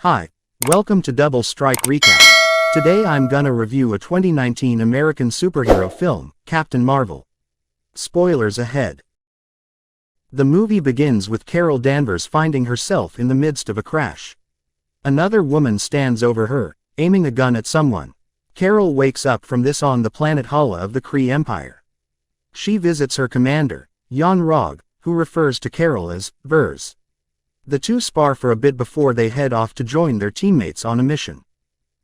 Hi, welcome to Double Strike Recap. Today I'm gonna review a 2019 American superhero film, Captain Marvel. Spoilers ahead. The movie begins with Carol Danvers finding herself in the midst of a crash. Another woman stands over her, aiming a gun at someone. Carol wakes up from this on the planet Hala of the Kree Empire. She visits her commander, Jan Rog, who refers to Carol as Vers. The two spar for a bit before they head off to join their teammates on a mission.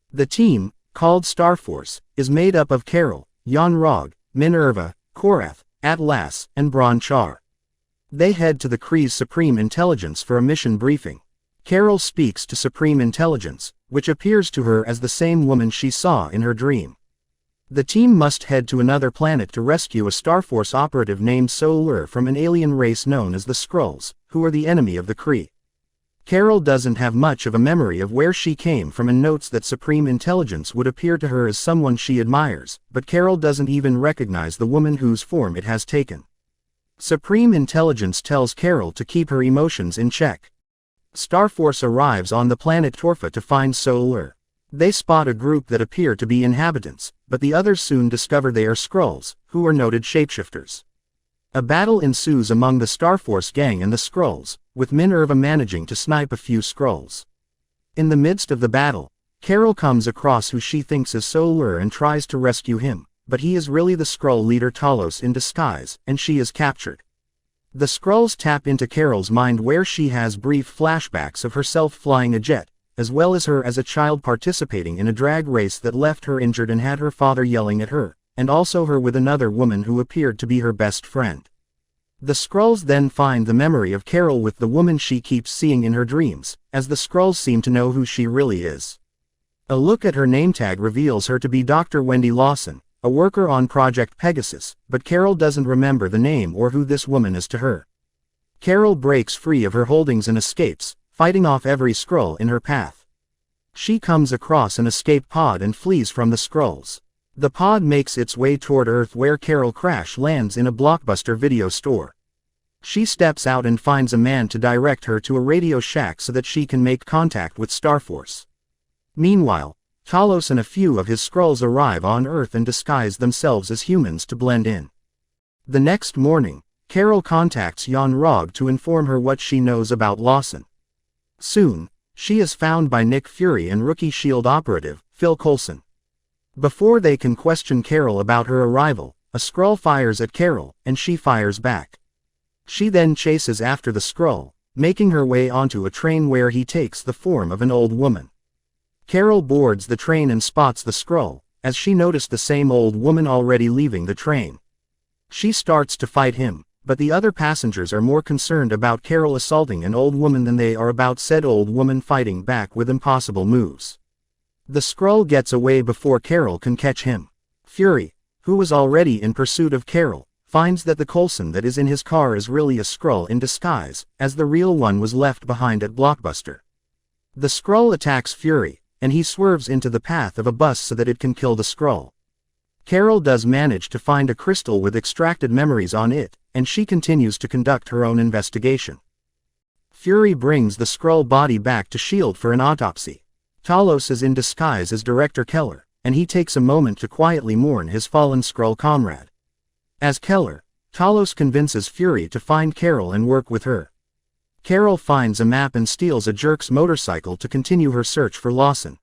The team, called Star Force, is made up of Carol, Jan Rog, Minerva, Korath, Atlas, and Bron Char. They head to the Kree's Supreme Intelligence for a mission briefing. Carol speaks to Supreme Intelligence, which appears to her as the same woman she saw in her dream. The team must head to another planet to rescue a Star Force operative named Sol from an alien race known as the Skrulls, who are the enemy of the Kree. Carol doesn't have much of a memory of where she came from and notes that Supreme Intelligence would appear to her as someone she admires, but Carol doesn't even recognize the woman whose form it has taken. Supreme Intelligence tells Carol to keep her emotions in check. Star Force arrives on the planet Torfa to find Sol. They spot a group that appear to be inhabitants, but the others soon discover they are Skrulls, who are noted shapeshifters. A battle ensues among the Star Force gang and the Skrulls, with Minerva managing to snipe a few Skrulls. In the midst of the battle, Carol comes across who she thinks is Sol and tries to rescue him, but he is really the Skrull leader Talos in disguise, and she is captured. The Skrulls tap into Carol's mind where she has brief flashbacks of herself flying a jet, as well as her as a child participating in a drag race that left her injured and had her father yelling at her, and also her with another woman who appeared to be her best friend. The Skrulls then find the memory of Carol with the woman she keeps seeing in her dreams, as the Skrulls seem to know who she really is. A look at her name tag reveals her to be Dr. Wendy Lawson, a worker on Project Pegasus, but Carol doesn't remember the name or who this woman is to her. Carol breaks free of her holdings and escapes, fighting off every Skrull in her path. She comes across an escape pod and flees from the Skrulls. The pod makes its way toward Earth where Carol crash lands in a Blockbuster video store. She steps out and finds a man to direct her to a Radio Shack so that she can make contact with Star Force. Meanwhile, Talos and a few of his Skrulls arrive on Earth and disguise themselves as humans to blend in. The next morning, Carol contacts Jan Rog to inform her what she knows about Lawson. Soon, she is found by Nick Fury and rookie S.H.I.E.L.D. operative, Phil Coulson. Before they can question Carol about her arrival, a Skrull fires at Carol, and she fires back. She then chases after the Skrull, making her way onto a train where he takes the form of an old woman. Carol boards the train and spots the Skrull, as she noticed the same old woman already leaving the train. She starts to fight him, but the other passengers are more concerned about Carol assaulting an old woman than they are about said old woman fighting back with impossible moves. The Skrull gets away before Carol can catch him. Fury, who was already in pursuit of Carol, finds that the Coulson that is in his car is really a Skrull in disguise, as the real one was left behind at Blockbuster. The Skrull attacks Fury, and he swerves into the path of a bus so that it can kill the Skrull. Carol does manage to find a crystal with extracted memories on it, and she continues to conduct her own investigation. Fury brings the Skrull body back to S.H.I.E.L.D. for an autopsy. Talos is in disguise as Director Keller, and he takes a moment to quietly mourn his fallen Skrull comrade. As Keller, Talos convinces Fury to find Carol and work with her. Carol finds a map and steals a jerk's motorcycle to continue her search for Lawson.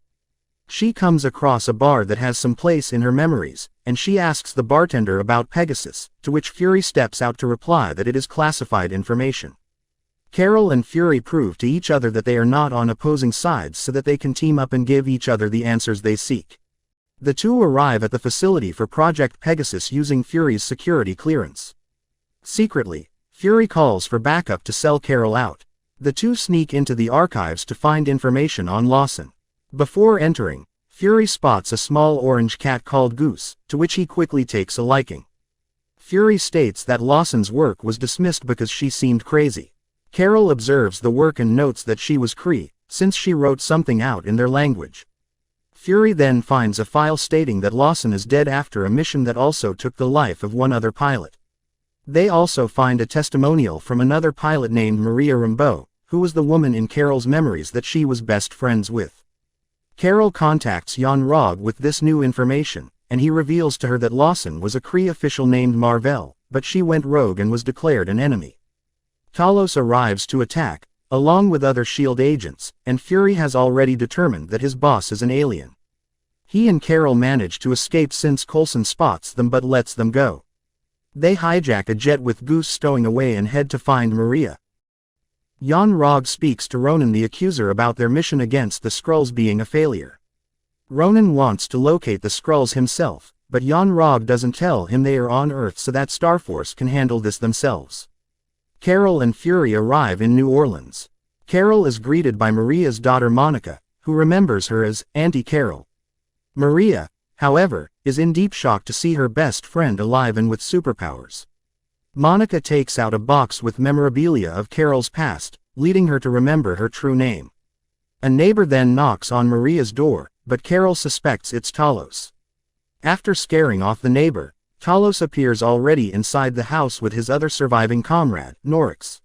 She comes across a bar that has some place in her memories, and she asks the bartender about Pegasus, to which Fury steps out to reply that it is classified information. Carol and Fury prove to each other that they are not on opposing sides so that they can team up and give each other the answers they seek. The two arrive at the facility for Project Pegasus using Fury's security clearance. Secretly, Fury calls for backup to sell Carol out. The two sneak into the archives to find information on Lawson. Before entering, Fury spots a small orange cat called Goose, to which he quickly takes a liking. Fury states that Lawson's work was dismissed because she seemed crazy. Carol observes the work and notes that she was Kree, since she wrote something out in their language. Fury then finds a file stating that Lawson is dead after a mission that also took the life of one other pilot. They also find a testimonial from another pilot named Maria Rambeau, who was the woman in Carol's memories that she was best friends with. Carol contacts Jan Rog with this new information, and he reveals to her that Lawson was a Kree official named Marvell, but she went rogue and was declared an enemy. Talos arrives to attack, along with other S.H.I.E.L.D. agents, and Fury has already determined that his boss is an alien. He and Carol manage to escape since Coulson spots them but lets them go. They hijack a jet with Goose stowing away and head to find Maria. Jan Rog speaks to Ronan the Accuser about their mission against the Skrulls being a failure. Ronan wants to locate the Skrulls himself, but Jan Rog doesn't tell him they are on Earth so that Starforce can handle this themselves. Carol and Fury arrive in New Orleans. Carol is greeted by Maria's daughter Monica, who remembers her as Auntie Carol. Maria, however, is in deep shock to see her best friend alive and with superpowers. Monica takes out a box with memorabilia of Carol's past, leading her to remember her true name. A neighbor then knocks on Maria's door, but Carol suspects it's Talos. After scaring off the neighbor, Talos appears already inside the house with his other surviving comrade, Norix.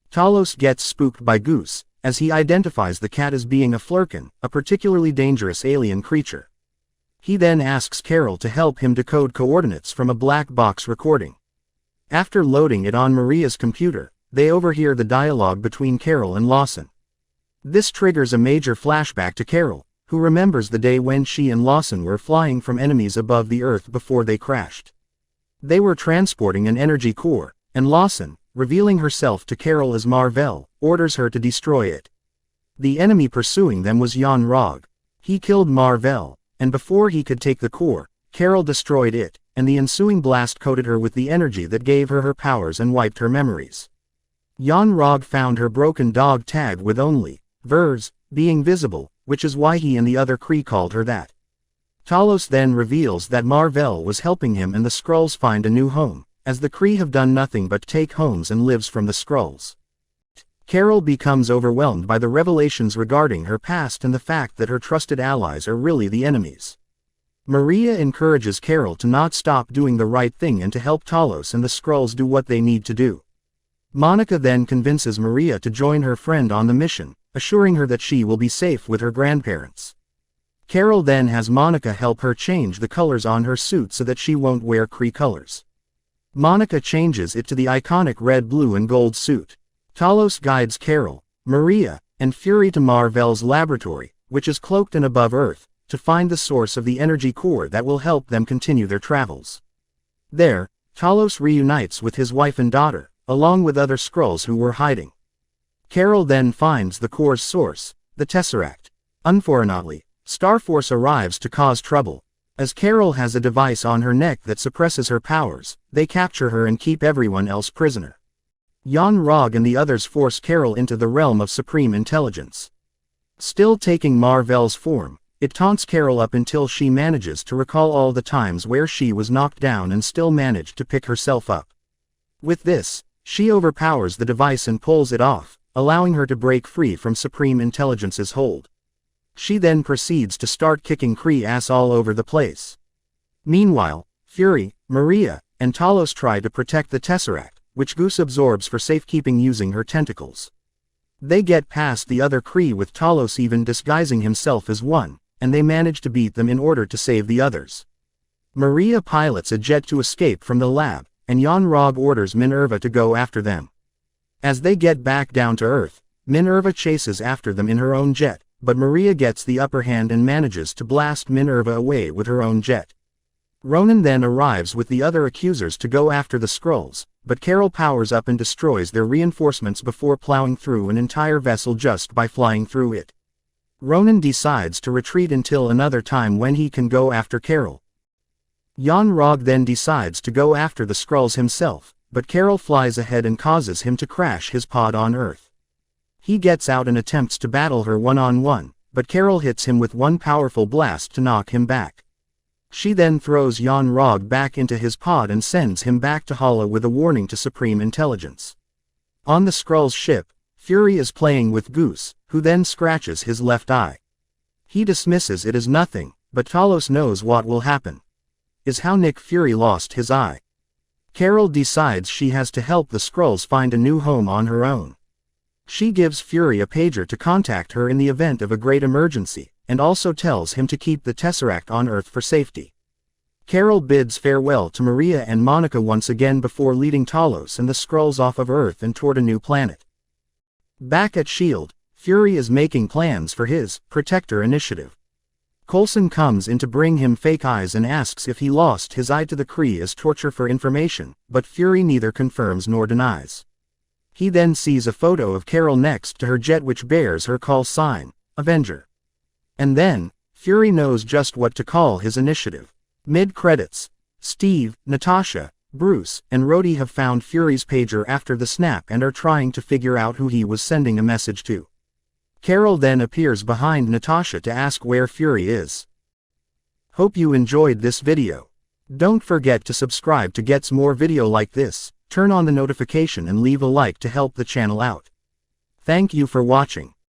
Talos gets spooked by Goose, as he identifies the cat as being a Flurkin, a particularly dangerous alien creature. He then asks Carol to help him decode coordinates from a black box recording. After loading it on Maria's computer, they overhear the dialogue between Carol and Lawson. This triggers a major flashback to Carol, who remembers the day when she and Lawson were flying from enemies above the Earth before they crashed. They were transporting an energy core, and Lawson, revealing herself to Carol as Marvell, orders her to destroy it. The enemy pursuing them was Jan Rog. He killed Marvell, and before he could take the core, Carol destroyed it, and the ensuing blast coated her with the energy that gave her her powers and wiped her memories. Jan Rog found her broken dog tag with only Vers being visible, which is why he and the other Kree called her that. Talos then reveals that Marvell was helping him and the Skrulls find a new home, as the Kree have done nothing but take homes and lives from the Skrulls. Carol becomes overwhelmed by the revelations regarding her past and the fact that her trusted allies are really the enemies. Maria encourages Carol to not stop doing the right thing and to help Talos and the Skrulls do what they need to do. Monica then convinces Maria to join her friend on the mission, assuring her that she will be safe with her grandparents. Carol then has Monica help her change the colors on her suit so that she won't wear Kree colors. Monica changes it to the iconic red, blue and gold suit. Talos guides Carol, Maria, and Fury to Marvell's laboratory, which is cloaked and above Earth, to find the source of the energy core that will help them continue their travels. There, Talos reunites with his wife and daughter, along with other Skrulls who were hiding. Carol then finds the core's source, the Tesseract. Unfortunately, Starforce arrives to cause trouble. As Carol has a device on her neck that suppresses her powers, they capture her and keep everyone else prisoner. Jan Rog and the others force Carol into the realm of supreme intelligence. Still taking Marvell's form, it taunts Carol up until she manages to recall all the times where she was knocked down and still managed to pick herself up. With this, she overpowers the device and pulls it off, allowing her to break free from Supreme Intelligence's hold. She then proceeds to start kicking Kree ass all over the place. Meanwhile, Fury, Maria, and Talos try to protect the Tesseract, which Goose absorbs for safekeeping using her tentacles. They get past the other Kree with Talos even disguising himself as one, and they manage to beat them in order to save the others. Maria pilots a jet to escape from the lab, and Jan Rog orders Minerva to go after them. As they get back down to Earth, Minerva chases after them in her own jet, but Maria gets the upper hand and manages to blast Minerva away with her own jet. Ronan then arrives with the other accusers to go after the Skrulls, but Carol powers up and destroys their reinforcements before plowing through an entire vessel just by flying through it. Ronan decides to retreat until another time when he can go after Carol. Jan Rog then decides to go after the Skrulls himself, but Carol flies ahead and causes him to crash his pod on Earth. He gets out and attempts to battle her one-on-one, but Carol hits him with one powerful blast to knock him back. She then throws Jan Rog back into his pod and sends him back to Hala with a warning to Supreme Intelligence. On the Skrull's ship, Fury is playing with Goose, who then scratches his left eye. He dismisses it as nothing, but Talos knows what will happen. Is how Nick Fury lost his eye. Carol decides she has to help the Skrulls find a new home on her own. She gives Fury a pager to contact her in the event of a great emergency, and also tells him to keep the Tesseract on Earth for safety. Carol bids farewell to Maria and Monica once again before leading Talos and the Skrulls off of Earth and toward a new planet. Back at S.H.I.E.L.D., Fury is making plans for his Protector initiative. Coulson comes in to bring him fake eyes and asks if he lost his eye to the Kree as torture for information, but Fury neither confirms nor denies. He then sees a photo of Carol next to her jet which bears her call sign, Avenger. And then, Fury knows just what to call his initiative. Mid-credits. Steve, Natasha, Bruce, and Rhodey have found Fury's pager after the snap and are trying to figure out who he was sending a message to. Carol then appears behind Natasha to ask where Fury is. Hope you enjoyed this video. Don't forget to subscribe to get more video like this, turn on the notification and leave a like to help the channel out. Thank you for watching.